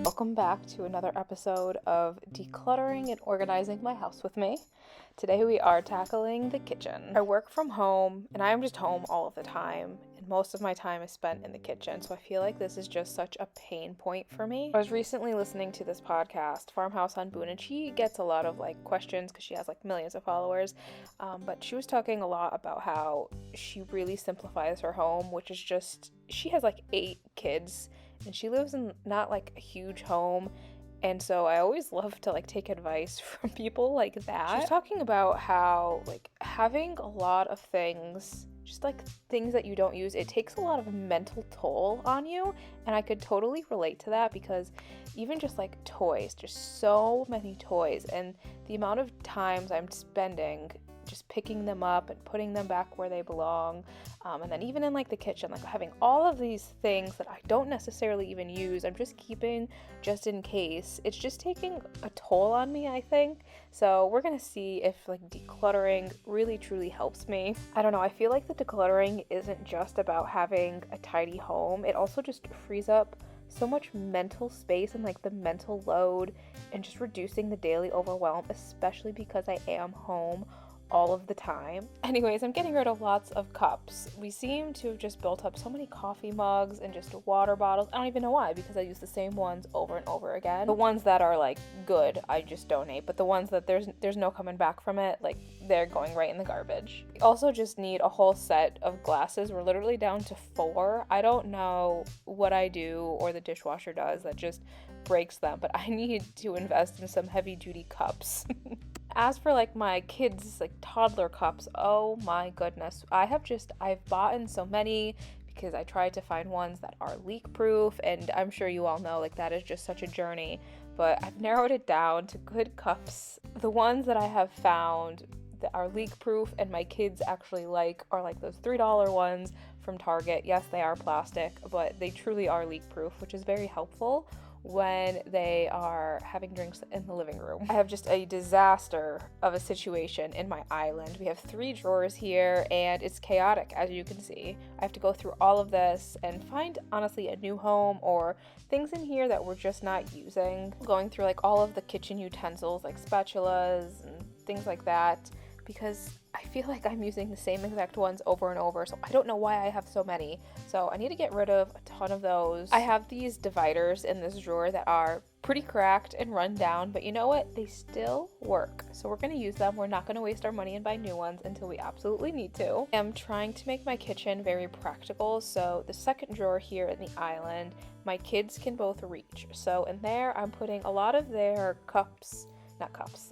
Welcome back to another episode of Decluttering and Organizing My House with me. Today we are tackling the kitchen. I work from home and I am just home all of the time, and most of my time is spent in the kitchen, so I feel like this is just such a pain point for me. I was recently listening to this podcast, Farmhouse on Boone, and she gets a lot of questions because she has millions of followers, but she was talking a lot about how she really simplifies her home, which is just, she has 8 kids and she lives in not a huge home. And so I always love to take advice from people like that. She was talking about how having a lot of things, just things that you don't use, it takes a lot of mental toll on you. And I could totally relate to that because even just toys, just so many toys, and the amount of times I'm spending just picking them up and putting them back where they belong, and then even in the kitchen, having all of these things that I don't necessarily even use, I'm just keeping just in case. It's just taking a toll on me, I think. So we're gonna see if decluttering really truly helps me. I don't know, I feel like the decluttering isn't just about having a tidy home. It also just frees up so much mental space and the mental load, and just reducing the daily overwhelm, especially because I am home all of the time. Anyways, I'm getting rid of lots of cups. We seem to have just built up so many coffee mugs and just water bottles. I don't even know why, because I use the same ones over and over again. The ones that are good, I just donate, but the ones that there's no coming back from it, they're going right in the garbage. We also just need a whole set of glasses. We're literally down to 4. I don't know what I do or the dishwasher does that just breaks them, but I need to invest in some heavy duty cups. As for my kids toddler cups, oh my goodness, I've bought in so many because I tried to find ones that are leak proof, and I'm sure you all know that is just such a journey, but I've narrowed it down to good cups. The ones that I have found that are leak proof and my kids actually are those $3 ones from Target. Yes, they are plastic, but they truly are leak proof, which is very helpful when they are having drinks in the living room. I have just a disaster of a situation in my island. We have 3 drawers here and it's chaotic, as you can see. I have to go through all of this and find, honestly, a new home or things in here that we're just not using. Going through all of the kitchen utensils, spatulas and things like that, because I feel I'm using the same exact ones over and over, so I don't know why I have so many. So I need to get rid of a ton of those. I have these dividers in this drawer that are pretty cracked and run down, but you know what? They still work. So we're gonna use them. We're not gonna waste our money and buy new ones until we absolutely need to. I'm trying to make my kitchen very practical, so the second drawer here in the island, my kids can both reach. So in there, I'm putting a lot of their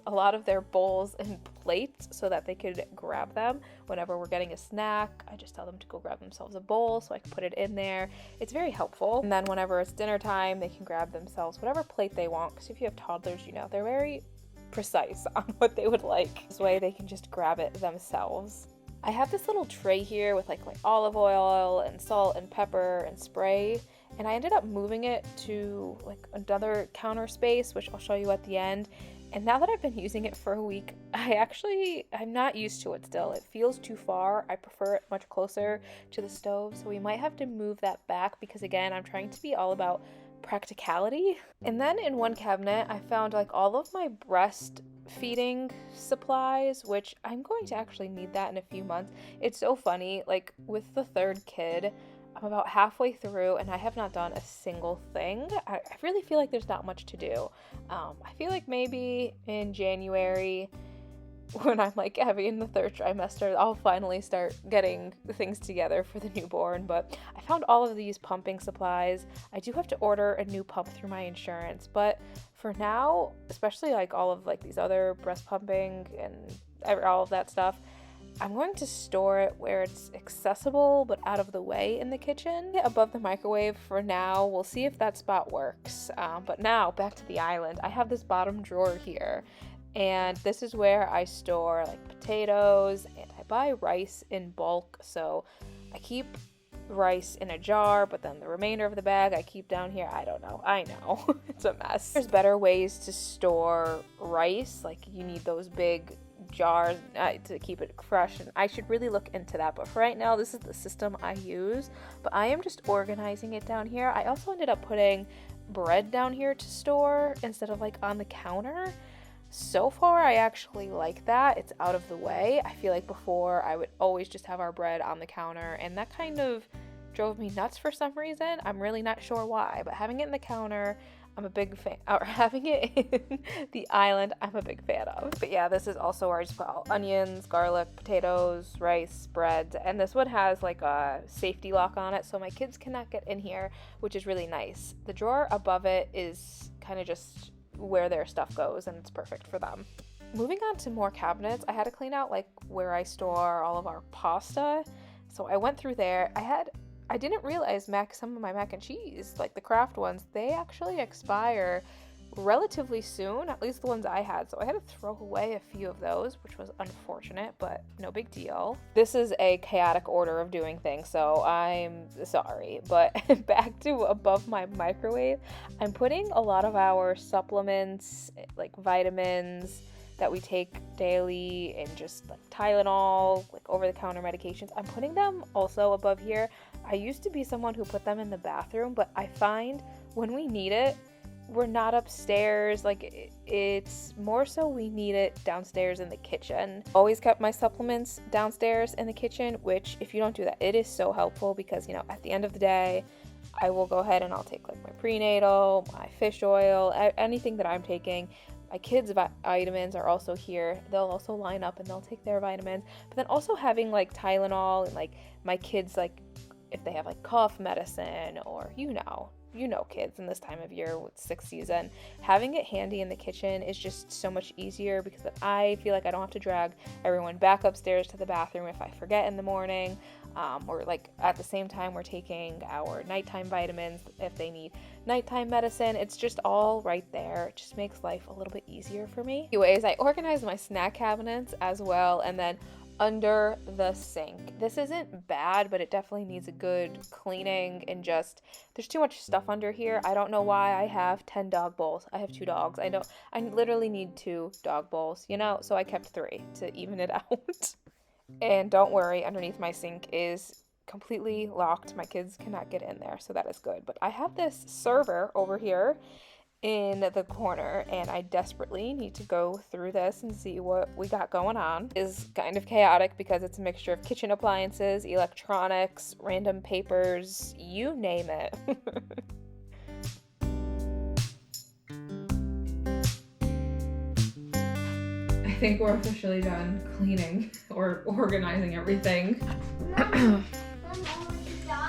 a lot of their bowls and plates so that they could grab them whenever we're getting a snack. I just tell them to go grab themselves a bowl so I can put it in there. It's very helpful. And then whenever it's dinner time, they can grab themselves whatever plate they want, because if you have toddlers, they're very precise on what they would like. This way they can just grab it themselves. I have this little tray here with my olive oil and salt and pepper and spray, and I ended up moving it to another counter space, which I'll show you at the end. And now that I've been using it for a week, I'm not used to it still. It feels too far. I prefer it much closer to the stove, so we might have to move that back because, again, I'm trying to be all about practicality. And then in one cabinet, I found all of my breastfeeding supplies, which I'm going to actually need that in a few months. It's so funny, with the 3rd kid, I'm about halfway through and I have not done a single thing. I really feel there's not much to do. I feel maybe in January, when I'm heavy in the 3rd trimester, I'll finally start getting the things together for the newborn. But I found all of these pumping supplies. I do have to order a new pump through my insurance, but for now, especially all of these other breast pumping and all of that stuff, I'm going to store it where it's accessible but out of the way in the kitchen, above the microwave for now. We'll see if that spot works. But now, back to the island. I have this bottom drawer here, and this is where I store potatoes, and I buy rice in bulk, so I keep rice in a jar, but then the remainder of the bag I keep down here. I don't know. I know. It's a mess. There's better ways to store rice. You need those big jars to keep it fresh, and I should really look into that, but for right now this is the system I use. But I am just organizing it down here. I also ended up putting bread down here to store instead of like on the counter. So far, I actually like that. It's out of the way. I feel like before I would always just have our bread on the counter, and that kind of drove me nuts for some reason. I'm really not sure why, but having it in the counter, I'm a big fan, or having it in the island, I'm a big fan of. But yeah, this is also where I just put all onions, garlic, potatoes, rice, bread, and this one has like a safety lock on it, so my kids cannot get in here, which is really nice. The drawer above it is kind of just where their stuff goes, and it's perfect for them. Moving on to more cabinets, I had to clean out like where I store all of our pasta. So I went through there. I didn't realize some of my mac and cheese, like the Kraft ones, they actually expire relatively soon, at least the ones I had. So I had to throw away a few of those, which was unfortunate, but no big deal. This is a chaotic order of doing things, so I'm sorry. But back to above my microwave, I'm putting a lot of our supplements, like vitamins that we take daily, and just like Tylenol, like over-the-counter medications. I'm putting them also above here. I used to be someone who put them in the bathroom, but I find when we need it, we're not upstairs. Like it's more so we need it downstairs in the kitchen. Always kept my supplements downstairs in the kitchen, which if you don't do that, it is so helpful because, you know, at the end of the day, I will go ahead and I'll take like my prenatal, my fish oil, anything that I'm taking. My kids' vitamins are also here. They'll also line up and they'll take their vitamins. But then also having like Tylenol and like my kids, like if they have like cough medicine, or you know kids in this time of year with sick season, having it handy in the kitchen is just so much easier because I feel like I don't have to drag everyone back upstairs to the bathroom if I forget in the morning, or like at the same time we're taking our nighttime vitamins if they need nighttime medicine. It's just all right there. It just makes life a little bit easier for me. Anyways, I organized my snack cabinets as well, and then under the sink. This isn't bad, but it definitely needs a good cleaning, and just there's too much stuff under here. I don't know why I have 10 dog bowls. I have 2 dogs. I literally need 2 dog bowls, you know, so I kept 3 to even it out. And don't worry, underneath my sink is completely locked. My kids cannot get in there, so that is good. But I have this server over here in the corner, and I desperately need to go through this and see what we got going on. It is kind of chaotic because it's a mixture of kitchen appliances, electronics, random papers, you name it. I think we're officially done cleaning or organizing everything.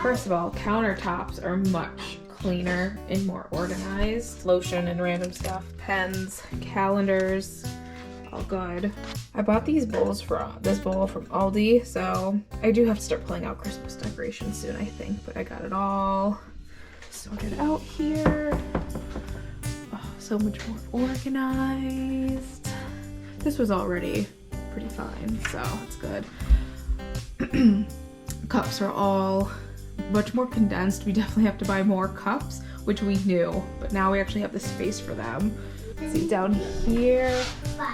First of all, countertops are much cleaner and more organized. Lotion and random stuff, pens, calendars, all good. I bought this bowl from Aldi, so I do have to start pulling out Christmas decorations soon, I think, but I got it all sorted out here. Oh, so much more organized. This was already pretty fine, so it's good. Cups are all much more condensed. We definitely have to buy more cups, which we knew, but now we actually have the space for them. See, down here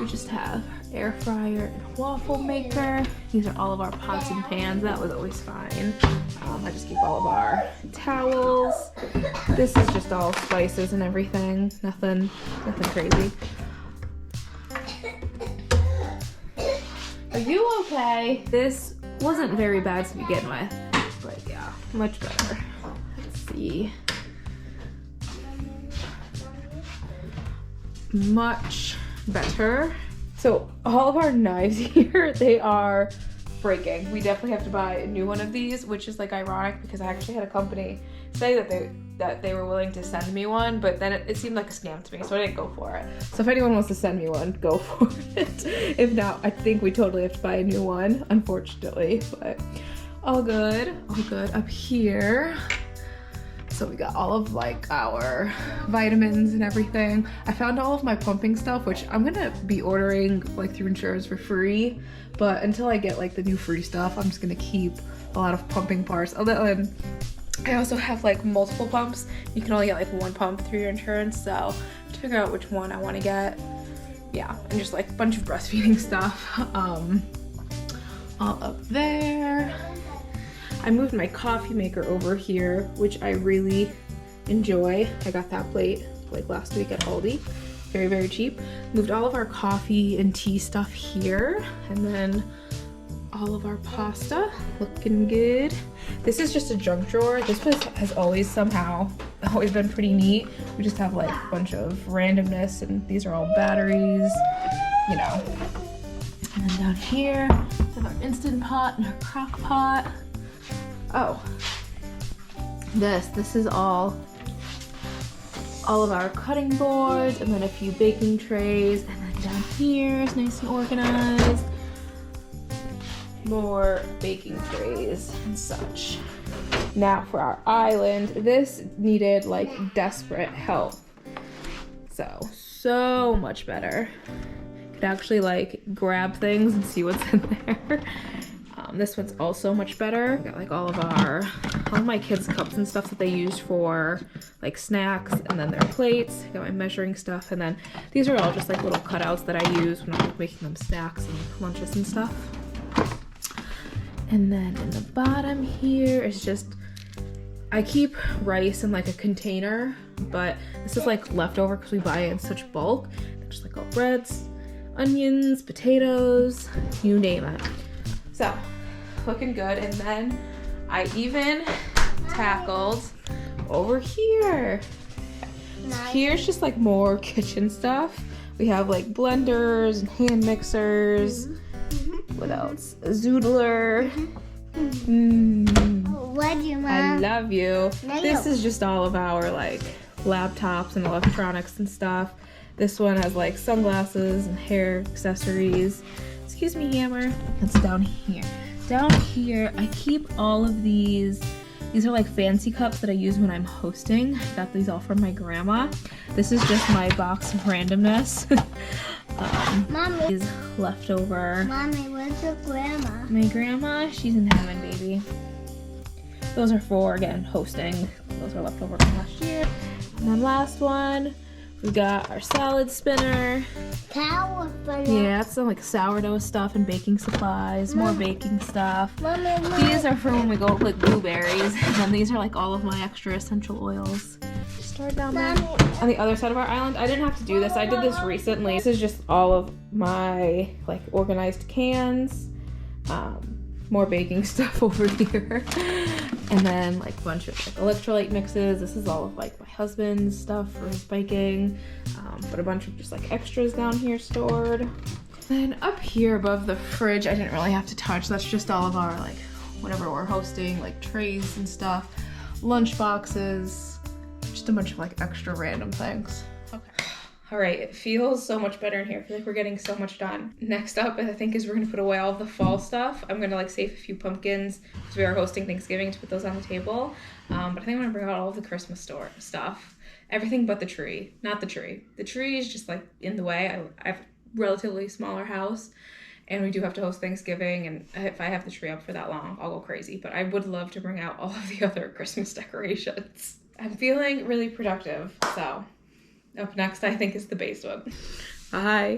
we just have air fryer and waffle maker. These are all of our pots and pans. That was always fine. I just keep all of our towels. This is just all spices and everything. Nothing crazy. Are you okay? This wasn't very bad to begin with, but yeah, much better. Let's see. Much better. So all of our knives here, they are breaking. We definitely have to buy a new one of these, which is like ironic because I actually had a company say that they were willing to send me one, but then it seemed like a scam to me, so I didn't go for it. So if anyone wants to send me one, go for it. If not, I think we totally have to buy a new one, unfortunately, but all good up here. So we got all of like our vitamins and everything. I found all of my pumping stuff, which I'm gonna be ordering like through insurance for free, but until I get like the new free stuff, I'm just gonna keep a lot of pumping parts. Although I also have like multiple pumps. You can only get like one pump through your insurance, so to figure out which one I want to get. Yeah, and just like a bunch of breastfeeding stuff. All up there. I moved my coffee maker over here, which I really enjoy. I got that plate like last week at Aldi. Very, very cheap. Moved all of our coffee and tea stuff here, and then all of our pasta, looking good. This is just a junk drawer. This place has always been pretty neat. We just have like a bunch of randomness, and these are all batteries, you know. And then down here, we have our Instant Pot and our crock pot. Oh, this is all of our cutting boards, and then a few baking trays, and then down here is nice and organized. More baking trays and such. Now for our island, this needed like desperate help. So much better. Could actually like grab things and see what's in there. This one's also much better. Got like all of my kids' cups and stuff that they use for like snacks, and then their plates. Got my measuring stuff, and then these are all just like little cutouts that I use when I'm like, making them snacks and lunches and stuff. And then in the bottom here is just, I keep rice in like a container, but this is like leftover because we buy it in such bulk. Just like all breads, onions, potatoes, you name it. So, looking good. And then I even tackled over here. So here's just like more kitchen stuff. We have like blenders and hand mixers. What else? A zoodler. Love you, Mom. I love you. Love This you. is just all of our like laptops and electronics and stuff. This one has like sunglasses and hair accessories. Excuse me, Hammer. That's down here. Down here, I keep all of these. These are like fancy cups that I use when I'm hosting. I got these all from my grandma. This is just my box of randomness. Mommy. Is leftover. Mommy, where's your grandma? My grandma, she's in heaven, baby. Those are for, again, hosting. Those are leftover from last year. And then last one, we got our salad spinner. Tower for Yeah, that's some like sourdough stuff and baking supplies, more baking stuff. Mommy, These are for when we go like blueberries, and then these are like all of my extra essential oils. Start down there. On the other side of our island, I didn't have to do this. I did this recently. This is just all of my like organized cans. More baking stuff over here. And then like a bunch of like electrolyte mixes. This is all of like my husband's stuff for his biking. But a bunch of just like extras down here stored. Then up here above the fridge, I didn't really have to touch. That's just all of our like whatever we're hosting, like trays and stuff, lunch boxes, just a bunch of like extra random things. Okay. All right, it feels so much better in here. I feel like we're getting so much done. Next up, I think, is we're gonna put away all of the fall stuff. I'm gonna like save a few pumpkins because we are hosting Thanksgiving to put those on the table. But I think I'm gonna bring out all of the Christmas store stuff. Everything but the tree. Not the tree. The tree is just like in the way. I have a relatively smaller house, and we do have to host Thanksgiving, and if I have the tree up for that long, I'll go crazy. But I would love to bring out all of the other Christmas decorations. I'm feeling really productive, so up next, I think, is the base one. Bye.